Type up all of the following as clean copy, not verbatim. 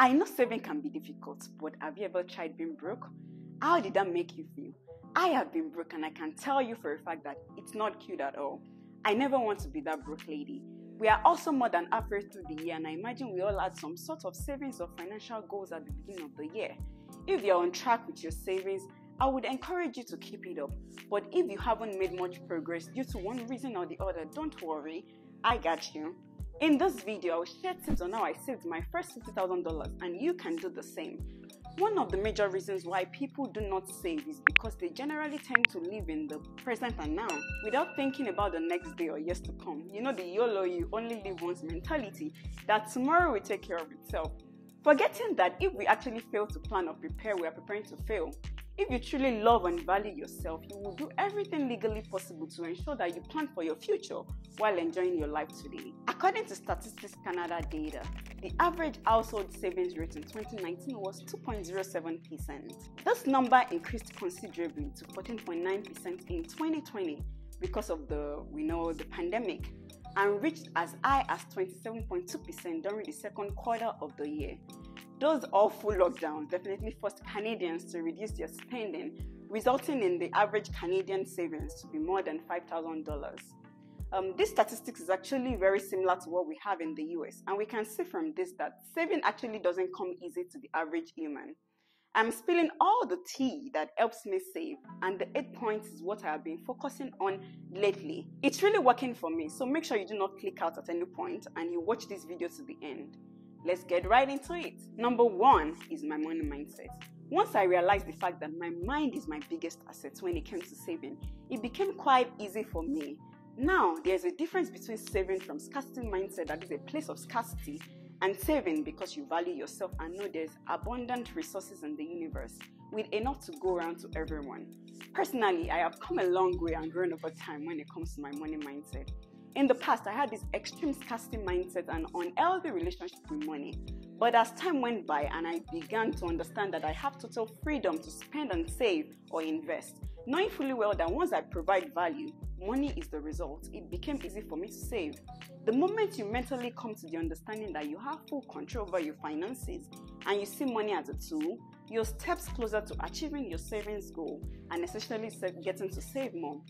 I know saving can be difficult, but have you ever tried being broke? How did that make you feel? I have been broke and I can tell you for a fact that it's not cute at all. I never want to be that broke lady. We are also more than halfway through the year and I imagine we all had some sort of savings or financial goals at the beginning of the year. If you're on track with your savings, I would encourage you to keep it up. But if you haven't made much progress due to one reason or the other, don't worry, I got you. In this video, I'll share tips on how I saved my first $50,000 and you can do the same. One of the major reasons why people do not save is because they generally tend to live in the present and now without thinking about the next day or years to come. You know, the YOLO, you only live once mentality, that tomorrow will take care of itself. Forgetting that if we actually fail to plan or prepare, we are preparing to fail. If you truly love and value yourself, you will do everything legally possible to ensure that you plan for your future while enjoying your life today. According to Statistics Canada data, the average household savings rate in 2019 was 2.07%. This number increased considerably to 14.9% in 2020 because of the pandemic, and reached as high as 27.2% during the second quarter of the year. Those awful lockdowns definitely forced Canadians to reduce their spending, resulting in the average Canadian savings to be more than $5,000. This statistics is actually very similar to what we have in the US, and we can see from this that saving actually doesn't come easy to the average human. I'm spilling all the tea that helps me save, and the 8 points is what I have been focusing on lately. It's really working for me, so make sure you do not click out at any point and you watch this video to the end. Let's get right into it. Number 1 is my money mindset. Once I realized the fact that my mind is my biggest asset when it came to saving, it became quite easy for me. Now, there's a difference between saving from scarcity mindset, that is a place of scarcity, and saving because you value yourself and know there's abundant resources in the universe with enough to go around to everyone. Personally, I have come a long way and grown over time when it comes to my money mindset. In the past, I had this extreme scarcity mindset and unhealthy relationship with money. But as time went by and I began to understand that I have total freedom to spend and save or invest, knowing fully well that once I provide value, money is the result, it became easy for me to save. The moment you mentally come to the understanding that you have full control over your finances and you see money as a tool, you're steps closer to achieving your savings goal and essentially getting to save more.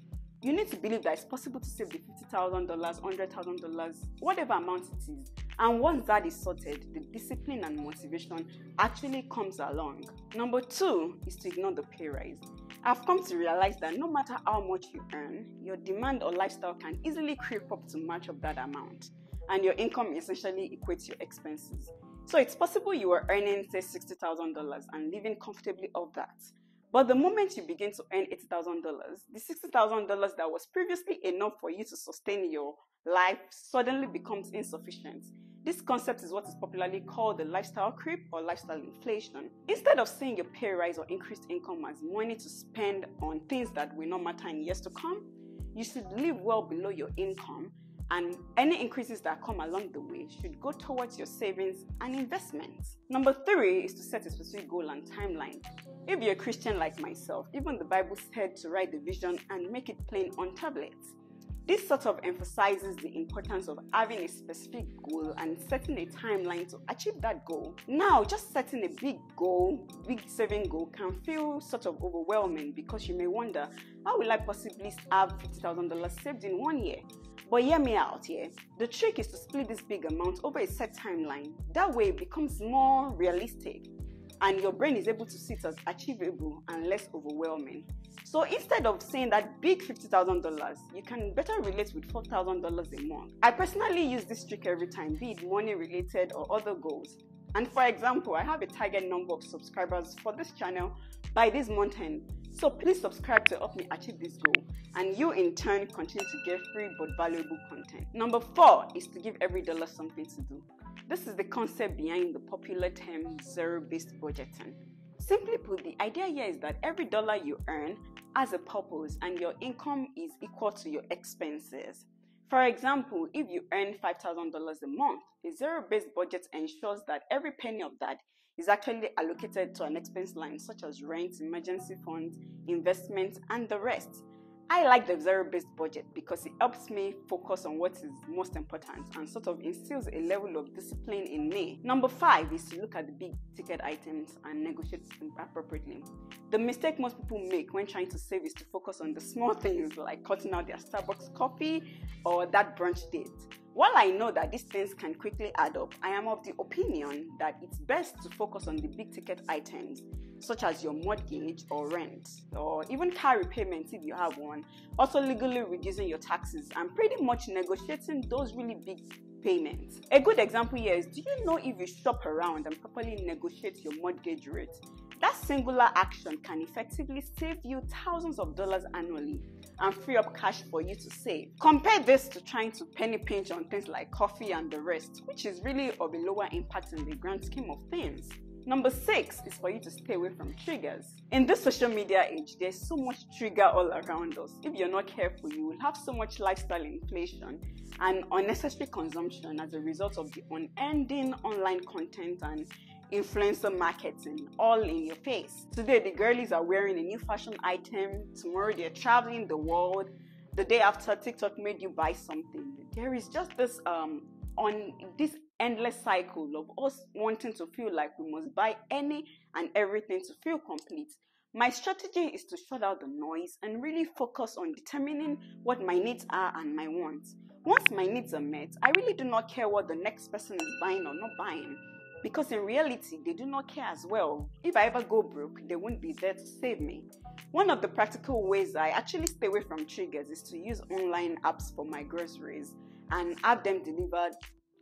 You need to believe that it's possible to save the $50,000, $100,000, whatever amount it is. And once that is sorted, the discipline and motivation actually comes along. Number 2 is to ignore the pay rise. I've come to realize that no matter how much you earn, your demand or lifestyle can easily creep up to match up that amount. And your income essentially equates your expenses. So it's possible you are earning, say, $60,000 and living comfortably off that. But the moment you begin to earn $80,000, the $60,000 that was previously enough for you to sustain your life suddenly becomes insufficient. This concept is what is popularly called the lifestyle creep or lifestyle inflation. Instead of seeing your pay rise or increased income as money to spend on things that will not matter in years to come, you should live well below your income, and any increases that come along the way should go towards your savings and investments. Number 3 is to set a specific goal and timeline. If you're a Christian like myself, even the Bible said to write the vision and make it plain on tablets. This sort of emphasizes the importance of having a specific goal and setting a timeline to achieve that goal. Now, just setting a big saving goal can feel sort of overwhelming because you may wonder, how will I possibly have $50,000 saved in 1 year? But hear me out here. The trick is to split this big amount over a set timeline. That way it becomes more realistic and your brain is able to see it as achievable and less overwhelming. So instead of saying that big $50,000, you can better relate with $4,000 a month. I personally use this trick every time, be it money related or other goals. And for example, I have a target number of subscribers for this channel by this month end. So please subscribe to help me achieve this goal, and you in turn continue to get free but valuable content. Number 4 is to give every dollar something to do. This is the concept behind the popular term zero-based budgeting. Simply put, the idea here is that every dollar you earn has a purpose and your income is equal to your expenses. For example, if you earn $5,000 a month, a zero-based budget ensures that every penny of that is actually allocated to an expense line such as rent, emergency funds, investments, and the rest. I like the zero-based budget because it helps me focus on what is most important and sort of instills a level of discipline in me. Number 5 is to look at the big ticket items and negotiate them appropriately. The mistake most people make when trying to save is to focus on the small things like cutting out their Starbucks coffee or that brunch date. While I know that these things can quickly add up, I am of the opinion that it's best to focus on the big ticket items such as your mortgage or rent or even car repayments if you have one, also legally reducing your taxes and pretty much negotiating those really big payments. A good example here is, do you know if you shop around and properly negotiate your mortgage rate, that singular action can effectively save you thousands of dollars annually and free up cash for you to save. Compare this to trying to penny pinch on things like coffee and the rest, which is really of a lower impact in the grand scheme of things. Number 6 is for you to stay away from triggers. In this social media age, there's so much trigger all around us. If you're not careful, you will have so much lifestyle inflation and unnecessary consumption as a result of the unending online content and influencer marketing all in your face. Today, the girlies are wearing a new fashion item. Tomorrow, they're traveling the world. The day after, TikTok made you buy something. There is just this this endless cycle of us wanting to feel like we must buy any and everything to feel complete. My strategy is to shut out the noise and really focus on determining what my needs are and my wants. Once my needs are met, I really do not care what the next person is buying or not buying, because in reality, they do not care as well. If I ever go broke, they won't be there to save me. One of the practical ways I actually stay away from triggers is to use online apps for my groceries and have them delivered,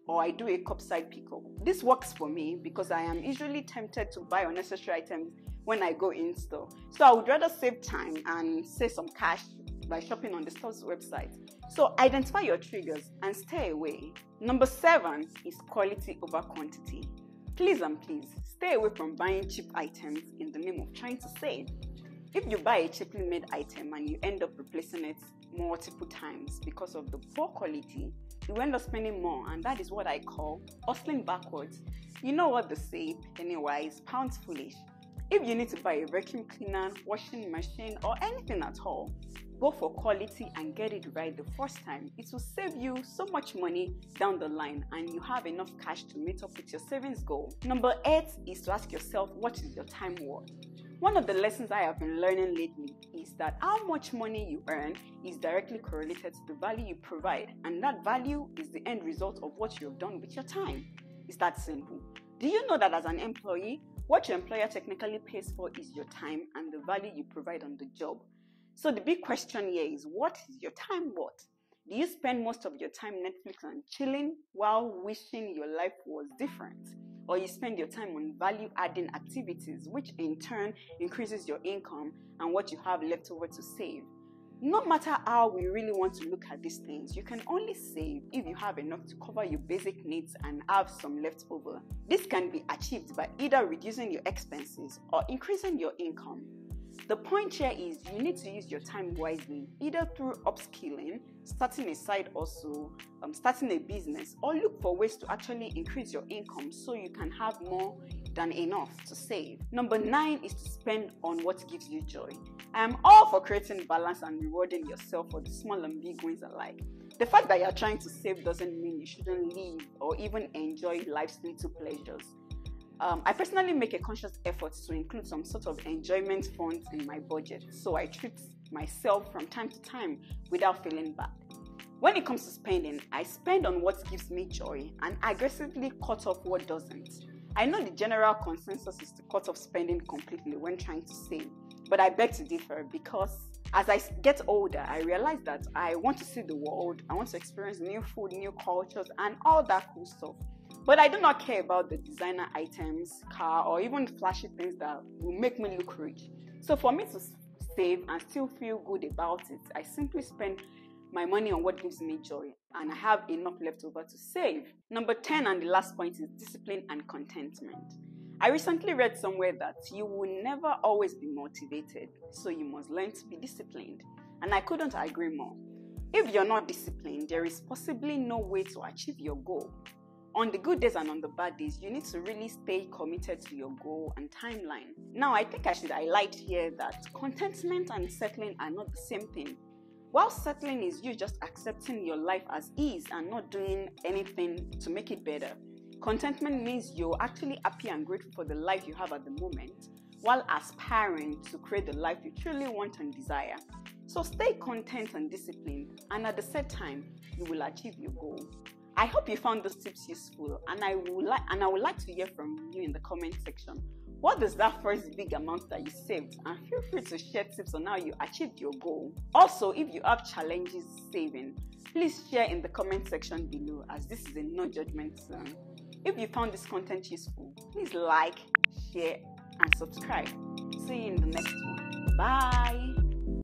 or I do a curbside pickup. This works for me because I am usually tempted to buy unnecessary items when I go in store. So I would rather save time and save some cash by shopping on the store's website. So identify your triggers and stay away. Number 7 is quality over quantity. Please and please, stay away from buying cheap items in the name of trying to save. If you buy a cheaply made item and you end up replacing it multiple times because of the poor quality, you end up spending more, and that is what I call hustling backwards. You know what they say, anyways, pounds foolish. If you need to buy a vacuum cleaner, washing machine, or anything at all, go for quality and get it right the first time. It will save you so much money down the line and you have enough cash to meet up with your savings goal. Number 8 is to ask yourself, what is your time worth? One of the lessons I have been learning lately is that how much money you earn is directly correlated to the value you provide, and that value is the end result of what you have done with your time. It's that simple. Do you know that as an employee, what your employer technically pays for is your time and the value you provide on the job? So the big question here is, what is your time worth? Do you spend most of your time Netflix and chilling while wishing your life was different? Or you spend your time on value-adding activities, which in turn increases your income and what you have left over to save? No matter how we really want to look at these things, you can only save if you have enough to cover your basic needs and have some left over. This can be achieved by either reducing your expenses or increasing your income. The point here is you need to use your time wisely, either through upskilling, starting a side hustle, starting a business, or look for ways to actually increase your income so you can have more than enough to save. Number 9 is to spend on what gives you joy. I am all for creating balance and rewarding yourself for the small and big wins alike. The fact that you're trying to save doesn't mean you shouldn't live or even enjoy life's little pleasures. I personally make a conscious effort to include some sort of enjoyment funds in my budget, so I treat myself from time to time without feeling bad. When it comes to spending, I spend on what gives me joy and aggressively cut off what doesn't. I know the general consensus is to cut off spending completely when trying to save, but I beg to differ because as I get older, I realize that I want to see the world, I want to experience new food, new cultures, and all that cool stuff. But I do not care about the designer items, car, or even flashy things that will make me look rich. So for me to save and still feel good about it, I simply spend my money on what gives me joy, and I have enough left over to save. Number 10 and the last point is discipline and contentment. I recently read somewhere that you will never always be motivated, so you must learn to be disciplined. And I couldn't agree more. If you're not disciplined, there is possibly no way to achieve your goal. On the good days and on the bad days, you need to really stay committed to your goal and timeline. Now, I think I should highlight here that contentment and settling are not the same thing. while settling is you just accepting your life as is and not doing anything to make it better. Contentment means you're actually happy and grateful for the life you have at the moment, while aspiring to create the life you truly want and desire. So stay content and disciplined, and at the set time, you will achieve your goal. I hope you found those tips useful, and I would like to hear from you in the comment section. What is that first big amount that you saved? And feel free to share tips on how you achieved your goal. Also, if you have challenges saving, please share in the comment section below, as this is a no judgment zone. If you found this content useful, please like, share, and subscribe. See you in the next one. Bye.